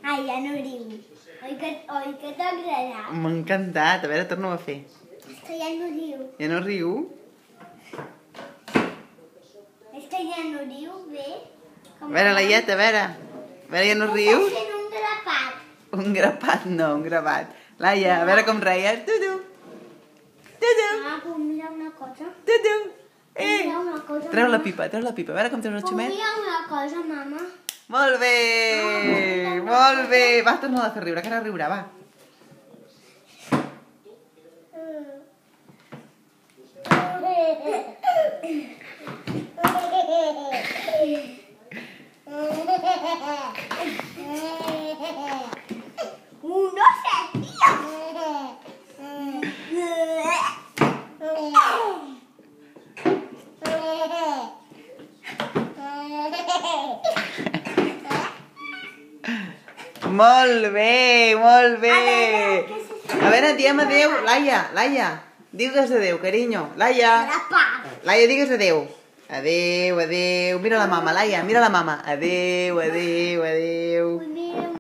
Ai, ja no riu. Oi que t'ha agradat? M'ha encantat. A veure, torna-ho a fer. És que ja no riu. Ja no riu? És que ja no riu, bé. A veure, Laieta, a veure. A veure, ja no rius? Estàs fent un grapat. Un grapat, no, un gravat. Laia, a veure com reia. Tudu. Tudu. Ah, puc mirar una cosa? Tudu. Mira una cosa, Treu la mama. pipa, treu la pipa. A veure com treus el Puc xumet. mirar una cosa, mama? Molt bé, molt bé. Va, torna-la a fer riure, que ara riurà, va. No sé, tío. Molt bé, molt bé. què A veure, diem adéu. Laia, Laia, digues adéu, carinyo. Laia, Grapat. Laia, digues adéu. Adéu, adéu. Mira la mama, Laia, mira la mama. Adéu, adéu, adéu. Mira